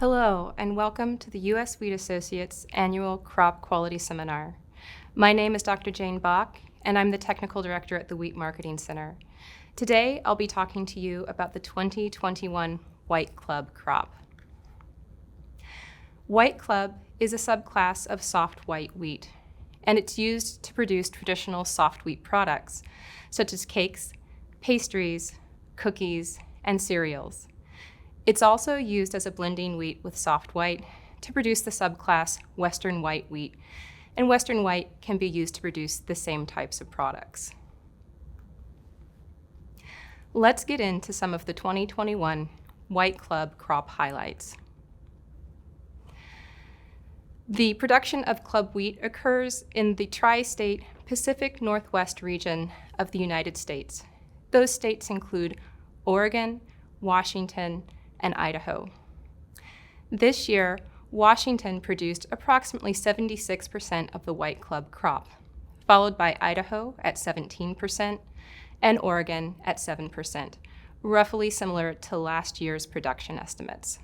Hello, and welcome to the U.S. Wheat Associates Annual Crop Quality Seminar. My name is Dr. Jayne Bock, and I'm the Technical Director at the Wheat Marketing Center. Today, I'll be talking to you about the 2021 White Club crop. White Club is a subclass of soft white wheat, and it's used to produce traditional soft wheat products, such as cakes, pastries, cookies, and cereals. It's also used as a blending wheat with soft white to produce the subclass Western white wheat, and Western white can be used to produce the same types of products. Let's get into some of the 2021 White Club crop highlights. The production of club wheat occurs in the tri-state Pacific Northwest region of the United States. Those states include Oregon, Washington, and Idaho. This year, Washington produced approximately 76% of the White Club crop, followed by Idaho at 17% and Oregon at 7%, roughly similar to last year's production estimates.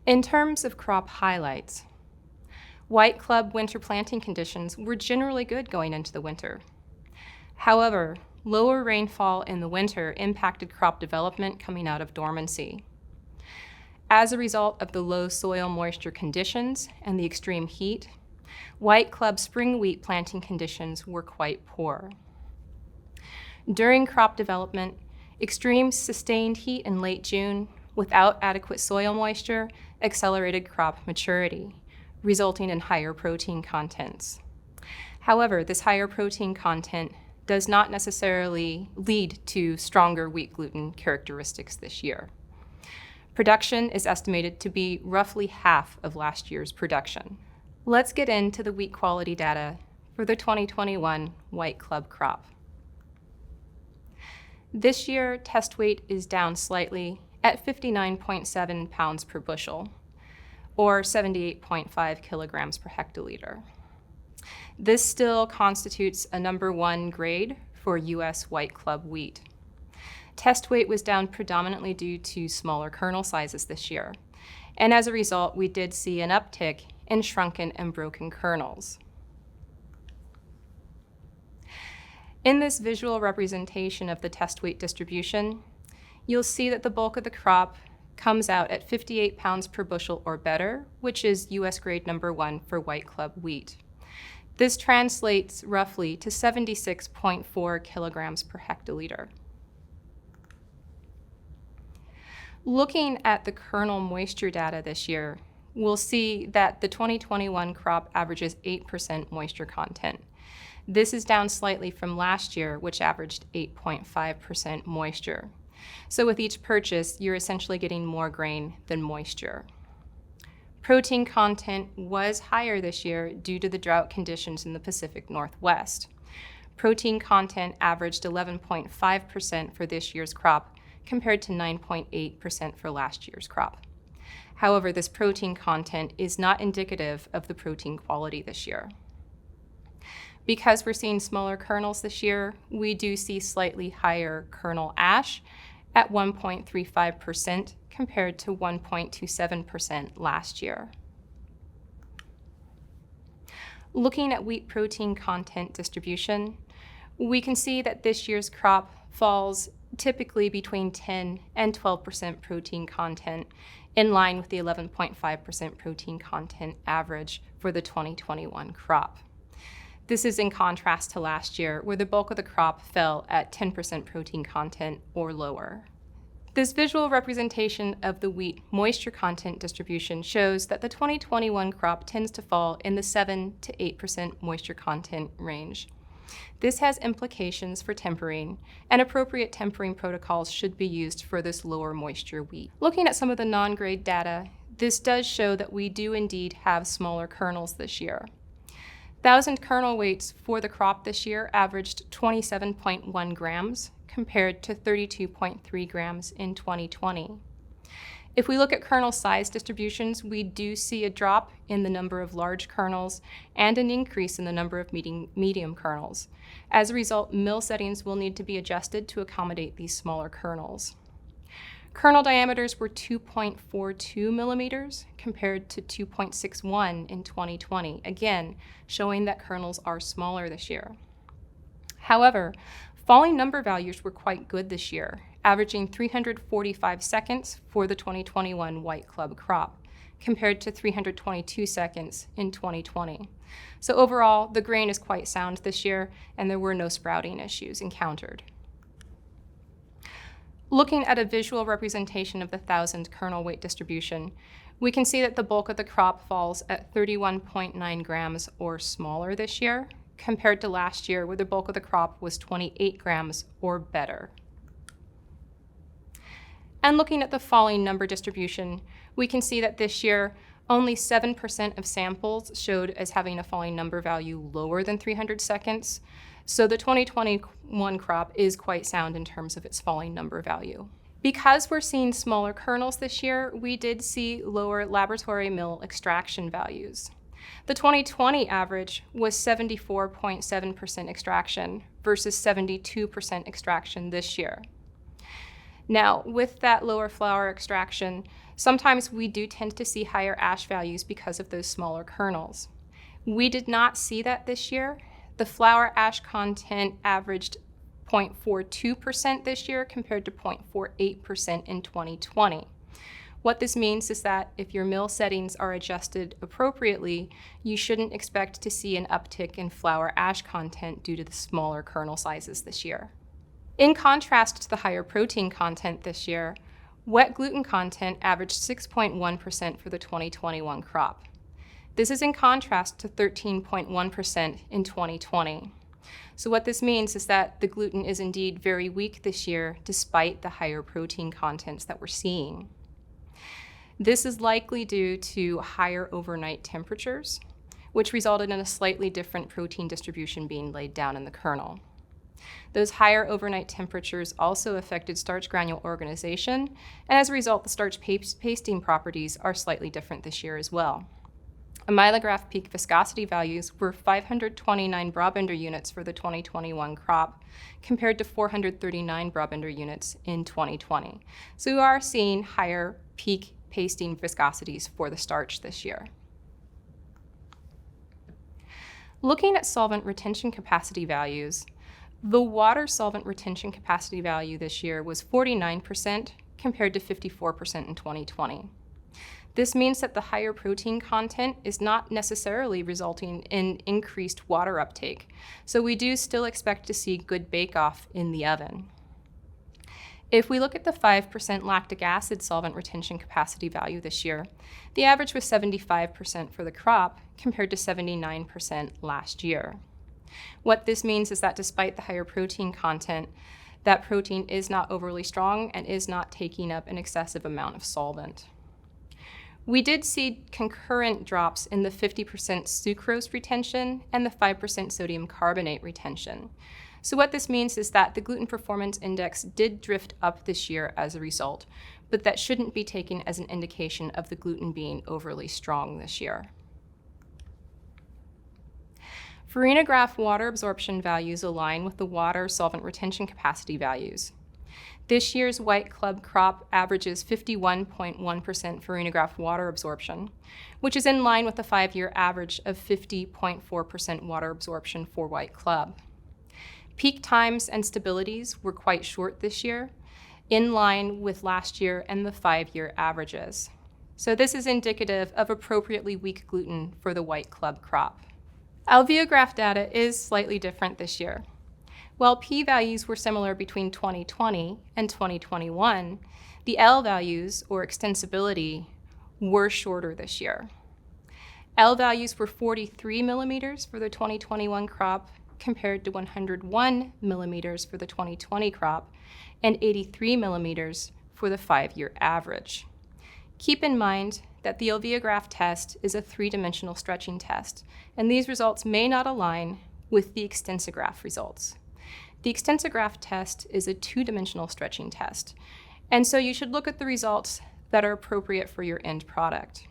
In terms of crop highlights, White Club winter planting conditions were generally good going into the winter. However, lower rainfall in the winter impacted crop development coming out of dormancy. As a result of the low soil moisture conditions and the extreme heat, White Club spring wheat planting conditions were quite poor. During crop development, extreme sustained heat in late June without adequate soil moisture accelerated crop maturity, resulting in higher protein contents. However, this higher protein content does not necessarily lead to stronger wheat gluten characteristics this year. Production is estimated to be roughly half of last year's production. Let's get into the wheat quality data for the 2021 White Club crop. This year, test weight is down slightly at 59.7 pounds per bushel, or 78.5 kilograms per hectoliter. This still constitutes a number 1 grade for U.S. White Club wheat. Test weight was down predominantly due to smaller kernel sizes this year, and as a result, we did see an uptick in shrunken and broken kernels. In this visual representation of the test weight distribution, you'll see that the bulk of the crop comes out at 58 pounds per bushel or better, which is U.S. grade number 1 for White Club wheat. This translates roughly to 76.4 kilograms per hectoliter. Looking at the kernel moisture data this year, we'll see that the 2021 crop averages 8% moisture content. This is down slightly from last year, which averaged 8.5% moisture. So with each purchase, you're essentially getting more grain than moisture. Protein content was higher this year due to the drought conditions in the Pacific Northwest. Protein content averaged 11.5% for this year's crop, compared to 9.8% for last year's crop. However, this protein content is not indicative of the protein quality this year. Because we're seeing smaller kernels this year, we do see slightly higher kernel ash at 1.35% compared to 1.27% last year. Looking at wheat protein content distribution, we can see that this year's crop falls typically between 10 and 12% protein content, in line with the 11.5% protein content average for the 2021 crop. This is in contrast to last year, where the bulk of the crop fell at 10% protein content or lower. This visual representation of the wheat moisture content distribution shows that the 2021 crop tends to fall in the 7 to 8% moisture content range. This has implications for tempering, and appropriate tempering protocols should be used for this lower moisture wheat. Looking at some of the non-grade data, this does show that we do indeed have smaller kernels this year. 1,000 kernel weights for the crop this year averaged 27.1 grams compared to 32.3 grams in 2020. If we look at kernel size distributions, we do see a drop in the number of large kernels and an increase in the number of medium kernels. As a result, mill settings will need to be adjusted to accommodate these smaller kernels. Kernel diameters were 2.42 millimeters compared to 2.61 in 2020, again, showing that kernels are smaller this year. However, falling number values were quite good this year, averaging 345 seconds for the 2021 white club crop, compared to 322 seconds in 2020. So overall, the grain is quite sound this year, and there were no sprouting issues encountered. Looking at a visual representation of the 1,000 kernel weight distribution, we can see that the bulk of the crop falls at 31.9 grams or smaller this year, compared to last year where the bulk of the crop was 28 grams or better. And looking at the falling number distribution, we can see that this year only 7% of samples showed as having a falling number value lower than 300 seconds. So the 2021 crop is quite sound in terms of its falling number value. Because we're seeing smaller kernels this year, we did see lower laboratory mill extraction values. The 2020 average was 74.7% extraction versus 72% extraction this year. Now, with that lower flour extraction, sometimes we do tend to see higher ash values because of those smaller kernels. We did not see that this year. The flour ash content averaged 0.42% this year compared to 0.48% in 2020. What this means is that if your mill settings are adjusted appropriately, you shouldn't expect to see an uptick in flour ash content due to the smaller kernel sizes this year. In contrast to the higher protein content this year, wet gluten content averaged 6.1% for the 2021 crop. This is in contrast to 13.1% in 2020. So what this means is that the gluten is indeed very weak this year despite the higher protein contents that we're seeing. This is likely due to higher overnight temperatures, which resulted in a slightly different protein distribution being laid down in the kernel. Those higher overnight temperatures also affected starch granule organization, and as a result, the starch pasting properties are slightly different this year as well. Amylograph peak viscosity values were 529 Brabender units for the 2021 crop, compared to 439 Brabender units in 2020. So we are seeing higher peak pasting viscosities for the starch this year. Looking at solvent retention capacity values, the water solvent retention capacity value this year was 49% compared to 54% in 2020. This means that the higher protein content is not necessarily resulting in increased water uptake, so we do still expect to see good bake-off in the oven. If we look at the 5% lactic acid solvent retention capacity value this year, the average was 75% for the crop compared to 79% last year. What this means is that despite the higher protein content, that protein is not overly strong and is not taking up an excessive amount of solvent. We did see concurrent drops in the 50% sucrose retention and the 5% sodium carbonate retention. So what this means is that the gluten performance index did drift up this year as a result, but that shouldn't be taken as an indication of the gluten being overly strong this year. Farinograph water absorption values align with the water solvent retention capacity values. This year's white club crop averages 51.1% farinograph water absorption, which is in line with the 5-year average of 50.4% water absorption for white club. Peak times and stabilities were quite short this year, in line with last year and the 5-year averages. So this is indicative of appropriately weak gluten for the white club crop. Alveograph data is slightly different this year. While p-values were similar between 2020 and 2021, the L values, or extensibility, were shorter this year. L values were 43 millimeters for the 2021 crop compared to 101 millimeters for the 2020 crop and 83 millimeters for the 5-year average. Keep in mind that the alveograph test is a 3-dimensional stretching test, and these results may not align with the extensograph results. The extensograph test is a 2-dimensional stretching test, and so you should look at the results that are appropriate for your end product.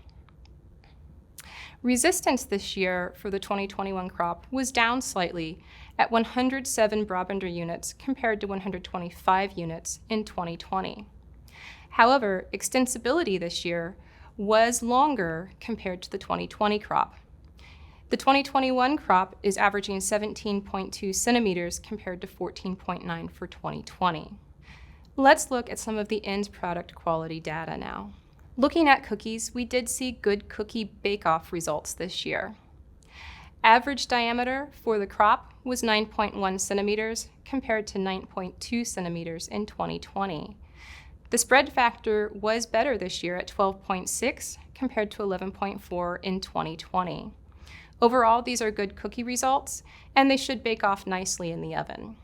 Resistance this year for the 2021 crop was down slightly at 107 Brabender units compared to 125 units in 2020. However, extensibility this year was longer compared to the 2020 crop. The 2021 crop is averaging 17.2 centimeters compared to 14.9 for 2020. Let's look at some of the end product quality data now. Looking at cookies, we did see good cookie bake-off results this year. Average diameter for the crop was 9.1 centimeters compared to 9.2 centimeters in 2020. The spread factor was better this year at 12.6 compared to 11.4 in 2020. Overall, these are good cookie results, and they should bake off nicely in the oven.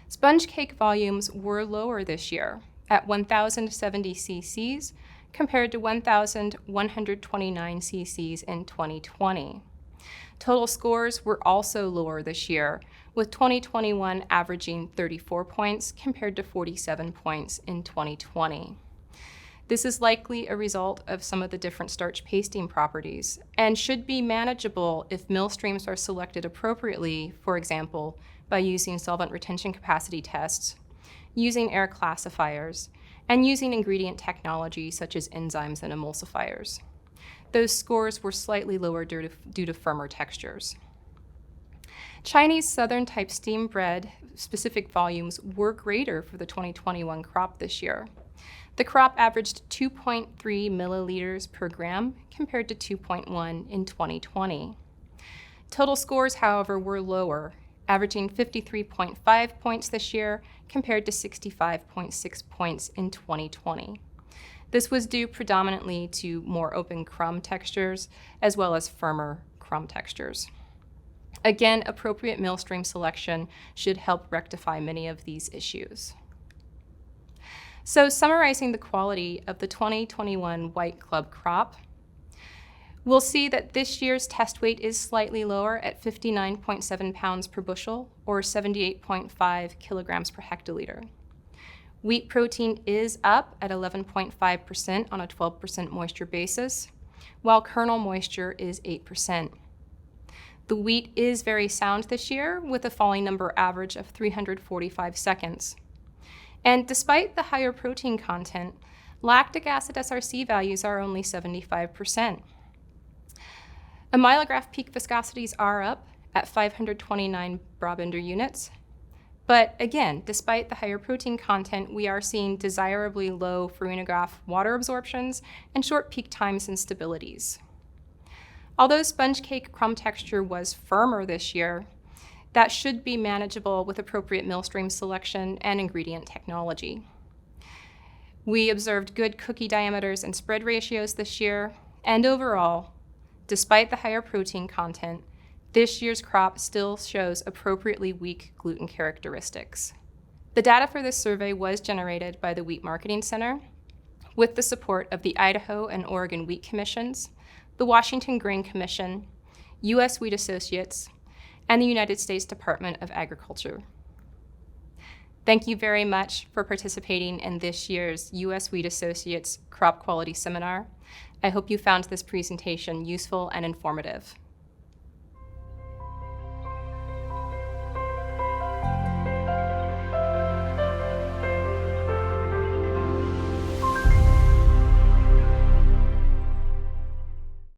Sponge cake volumes were lower this year at 1,070 cc's compared to 1,129 cc's in 2020. Total scores were also lower this year, with 2021 averaging 34 points compared to 47 points in 2020. This is likely a result of some of the different starch pasting properties and should be manageable if mill streams are selected appropriately, for example, by using solvent retention capacity tests, using air classifiers, and using ingredient technology such as enzymes and emulsifiers. Those scores were slightly lower due to firmer textures. Chinese Southern type steam bread specific volumes were greater for the 2021 crop this year. The crop averaged 2.3 milliliters per gram compared to 2.1 in 2020. Total scores, however, were lower, averaging 53.5 points this year compared to 65.6 points in 2020. This was due predominantly to more open crumb textures as well as firmer crumb textures. Again, appropriate mill stream selection should help rectify many of these issues. So summarizing the quality of the 2021 White Club crop, we'll see that this year's test weight is slightly lower at 59.7 pounds per bushel or 78.5 kilograms per hectoliter. Wheat protein is up at 11.5% on a 12% moisture basis, while kernel moisture is 8%. The wheat is very sound this year with a falling number average of 345 seconds. And despite the higher protein content, lactic acid SRC values are only 75%. Amylograph peak viscosities are up at 529 Brabender units. But again, despite the higher protein content, we are seeing desirably low Farinagraph water absorptions and short peak times and stabilities. Although sponge cake crumb texture was firmer this year, that should be manageable with appropriate mill stream selection and ingredient technology. We observed good cookie diameters and spread ratios this year, and overall, despite the higher protein content, this year's crop still shows appropriately weak gluten characteristics. The data for this survey was generated by the Wheat Marketing Center with the support of the Idaho and Oregon Wheat Commissions, the Washington Grain Commission, U.S. Wheat Associates, and the United States Department of Agriculture. Thank you very much for participating in this year's U.S. Wheat Associates Crop Quality Seminar. I hope you found this presentation useful and informative.